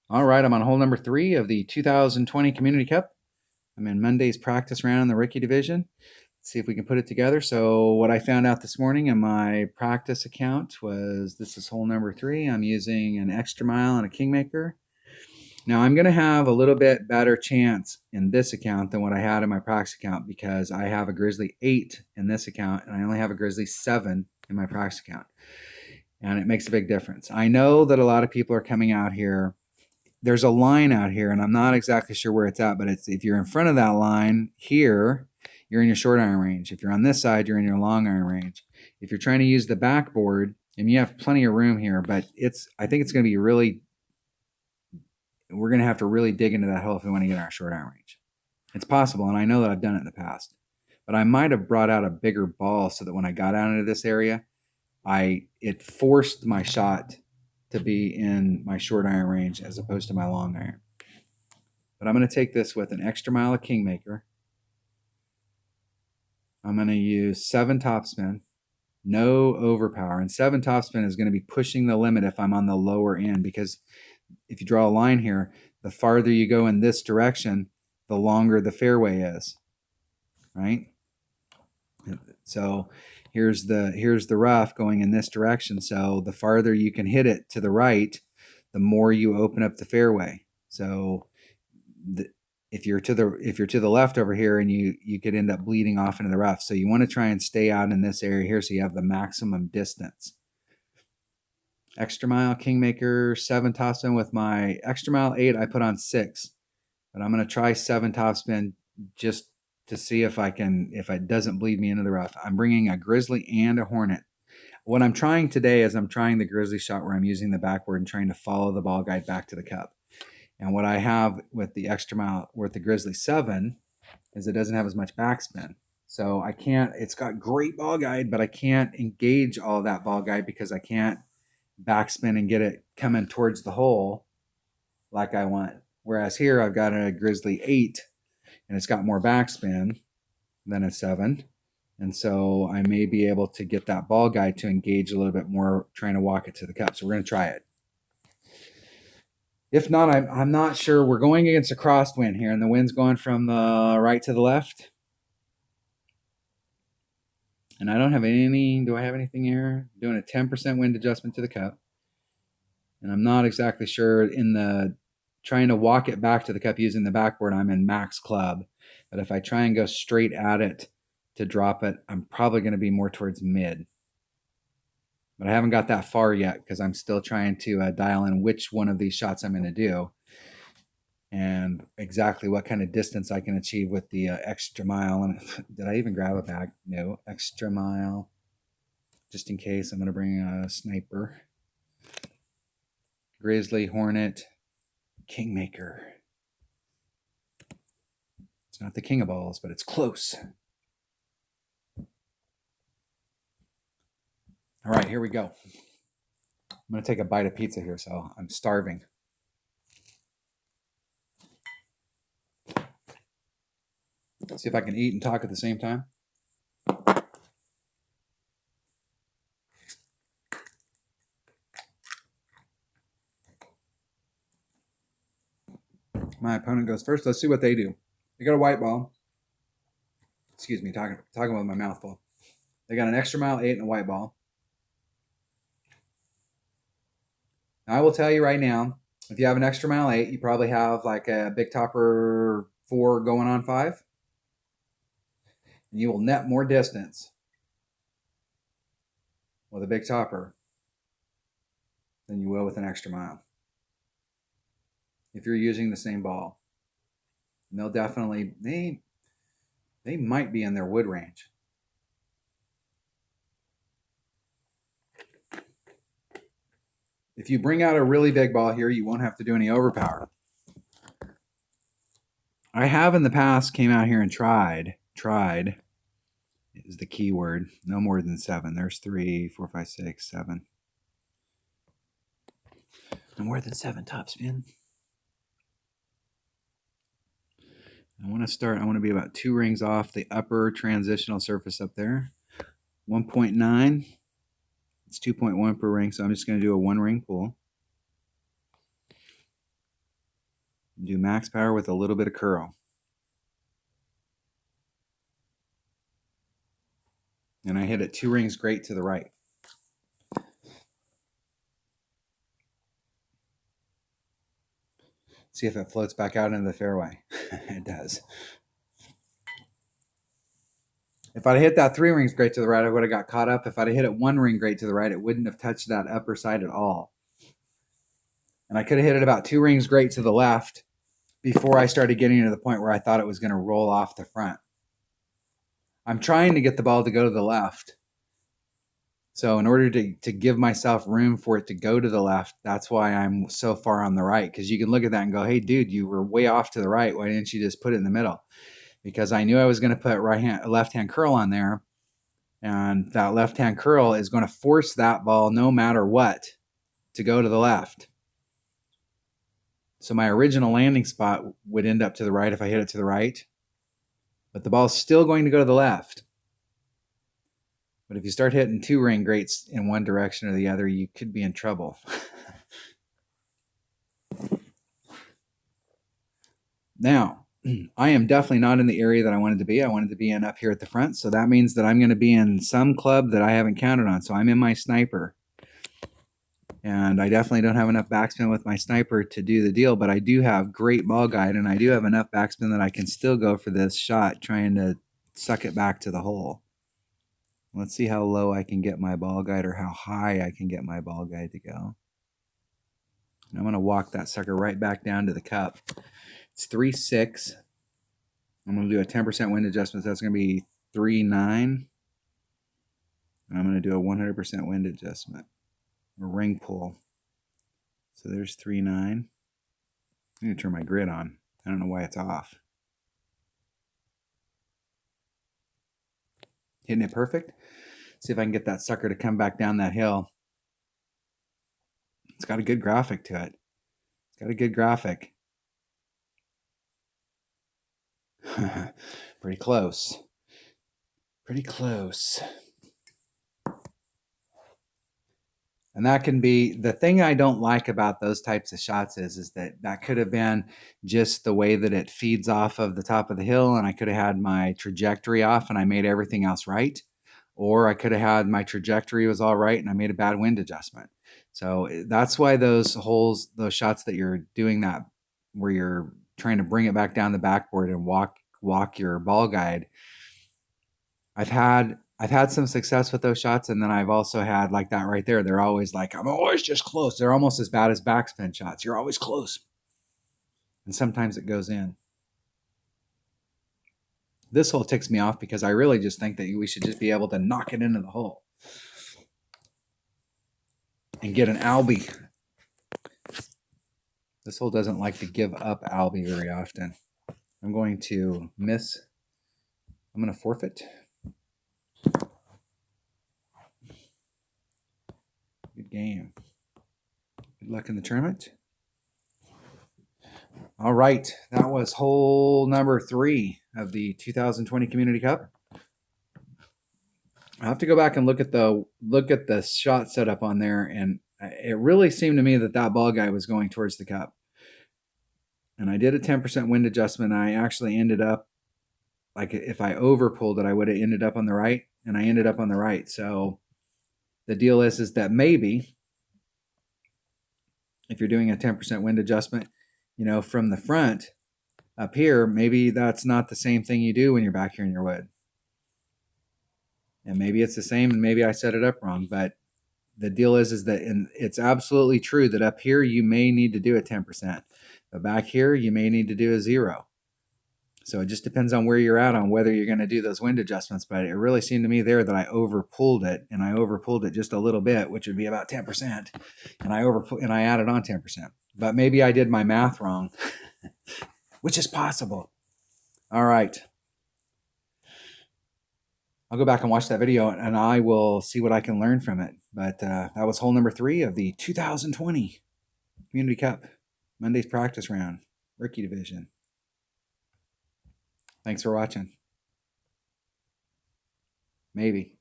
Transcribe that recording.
All right, I'm on hole number 3 of the 2020 Community Cup. I'm in Monday's practice round in the Rookie Division. Let's see if we can put it together. So what I found out this morning in my practice account was this is hole number 3. I'm using an extra mile and a Kingmaker. Now I'm going to have a little bit better chance in this account than what I had in my practice account because I have a Grizzly 8 in this account and I only have a Grizzly 7 in my practice account. And it makes a big difference. I know that a lot of people are coming out here. There's a line out here, and I'm not exactly sure where it's at, but it's if you're in front of that line here, you're in your short iron range. If you're on this side, you're in your long iron range. If you're trying to use the backboard, and you have plenty of room here, but I think it's going to be really, we're going to have to really dig into that hole if we want to get in our short iron range. It's possible, and I know that I've done it in the past, but I might have brought out a bigger ball so that when I got out into this area, it forced my shot to be in my short iron range as opposed to my long iron. But I'm going to take this with an extra mile of Kingmaker. I'm going to use 7 topspin, no overpower. And 7 topspin is going to be pushing the limit if I'm on the lower end, because if you draw a line here, the farther you go in this direction, the longer the fairway is, right? So here's the rough going in this direction. So the farther you can hit it to the right, the more you open up the fairway. So if you're to the left over here, and you could end up bleeding off into the rough. So you want to try and stay out in this area here so you have the maximum distance. Extra mile, Kingmaker, 7 topspin. With my extra mile 8, I put on 6. But I'm going to try 7 topspin just to see if it doesn't bleed me into the rough. I'm bringing a Grizzly and a Hornet. What I'm trying today is I'm trying the Grizzly shot where I'm using the backboard and trying to follow the ball guide back to the cup. And what I have with the extra mile, with the Grizzly 7, is it doesn't have as much backspin. So I can't, it's got great ball guide, but I can't engage all of that ball guide because I can't backspin and get it coming towards the hole like I want. Whereas here I've got a Grizzly 8 and it's got more backspin than a 7. And so I may be able to get that ball guide to engage a little bit more trying to walk it to the cup. So we're going to try it. If not, I'm not sure. We're going against a crosswind here, and the wind's going from the right to the left. And I don't have any, do I have anything here? I'm doing a 10% wind adjustment to the cup. And I'm not exactly sure in the trying to walk it back to the cup using the backboard, I'm in max club. But if I try and go straight at it to drop it, I'm probably going to be more towards mid. But I haven't got that far yet because I'm still trying to dial in which one of these shots I'm going to do and exactly what kind of distance I can achieve with the extra mile. And did I even grab a bag? No, extra mile. Just in case, I'm going to bring a sniper. Grizzly, Hornet, Kingmaker. It's not the king of balls, but it's close. All right, here we go. I'm going to take a bite of pizza here, so I'm starving. See if I can eat and talk at the same time. My opponent goes first. Let's see what they do. They got a white ball. Excuse me, talking with my mouth full. They got an extra mile 8 and a white ball. Now, I will tell you right now, if you have an extra mile 8, you probably have like a big topper 4 going on 5. And you will net more distance with a big topper than you will with an extra mile if you're using the same ball. And they'll definitely, they might be in their wood range. If you bring out a really big ball here, you won't have to do any overpower. I have in the past came out here and tried is the key word. No more than 7. There's 3, 4, 5, 6, 7. No more than 7 topspin. I want to be about 2 rings off the upper transitional surface up there. 1.9. It's 2.1 per ring, so I'm just going to do a 1 ring pull. Do max power with a little bit of curl. And I hit it 2 rings great to the right. See if it floats back out into the fairway. It does. If I'd hit that 3 rings great to the right, I would have got caught up. If I'd hit it 1 ring great to the right, it wouldn't have touched that upper side at all. And I could have hit it about 2 rings great to the left before I started getting to the point where I thought it was going to roll off the front. I'm trying to get the ball to go to the left. So in order to give myself room for it to go to the left, that's why I'm so far on the right. Because you can look at that and go, hey, dude, you were way off to the right. Why didn't you just put it in the middle? Because I knew I was going to put left-hand curl on there. And that left-hand curl is going to force that ball, no matter what, to go to the left. So my original landing spot would end up to the right if I hit it to the right. But the ball's still going to go to the left. But if you start hitting 2 ring greats in one direction or the other, you could be in trouble. Now, I am definitely not in the area that I wanted to be. I wanted to be in up here at the front. So that means that I'm going to be in some club that I haven't counted on. So I'm in my sniper. And I definitely don't have enough backspin with my sniper to do the deal. But I do have great ball guide. And I do have enough backspin that I can still go for this shot, trying to suck it back to the hole. Let's see how low I can get my ball guide or how high I can get my ball guide to go. I'm going to walk that sucker right back down to the cup. It's 3.6. I'm going to do a 10% wind adjustment. So that's going to be 3.9. And I'm going to do a 100% wind adjustment or ring pull. So there's 3.9. I'm going to turn my grid on. I don't know why it's off. Hitting it perfect. See if I can get that sucker to come back down that hill. It's got a good graphic to it. It's got a good graphic. Pretty close. Pretty close. And that can be the thing I don't like about those types of shots is that could have been just the way that it feeds off of the top of the hill, and I could have had my trajectory off and I made everything else right. Or I could have had my trajectory was all right and I made a bad wind adjustment. So that's why those holes, those shots that you're doing that where you're trying to bring it back down the backboard and walk your ball guide. I've had some success with those shots, and then I've also had like that right there. They're always like, I'm always just close. They're almost as bad as backspin shots. You're always close. And sometimes it goes in. This hole ticks me off because I really just think that we should just be able to knock it into the hole and get an Albie. This hole doesn't like to give up Albie very often. I'm going to miss. I'm going to forfeit. Good game. Good luck in the tournament. All right, that was hole number 3 of the 2020 Community Cup. I have to go back and look at the shot setup on there, and it really seemed to me that that ball guy was going towards the cup. And I did a 10% wind adjustment. I actually ended up, like if I over pulled it, I would have ended up on the right, and I ended up on the right. So the deal is that maybe if you're doing a 10% wind adjustment, you know, from the front up here, maybe that's not the same thing you do when you're back here in your wood. And maybe it's the same, and maybe I set it up wrong, but the deal is that, and it's absolutely true that up here you may need to do a 10%, but back here you may need to do a 0. So it just depends on where you're at on whether you're going to do those wind adjustments. But it really seemed to me there that I over pulled it, and I over pulled it just a little bit, which would be about 10%, and I added on 10%. But maybe I did my math wrong, which is possible. All right. I'll go back and watch that video, and I will see what I can learn from it. But that was hole number 3 of the 2020 Community Cup Monday's practice round, rookie division. Thanks for watching. Maybe.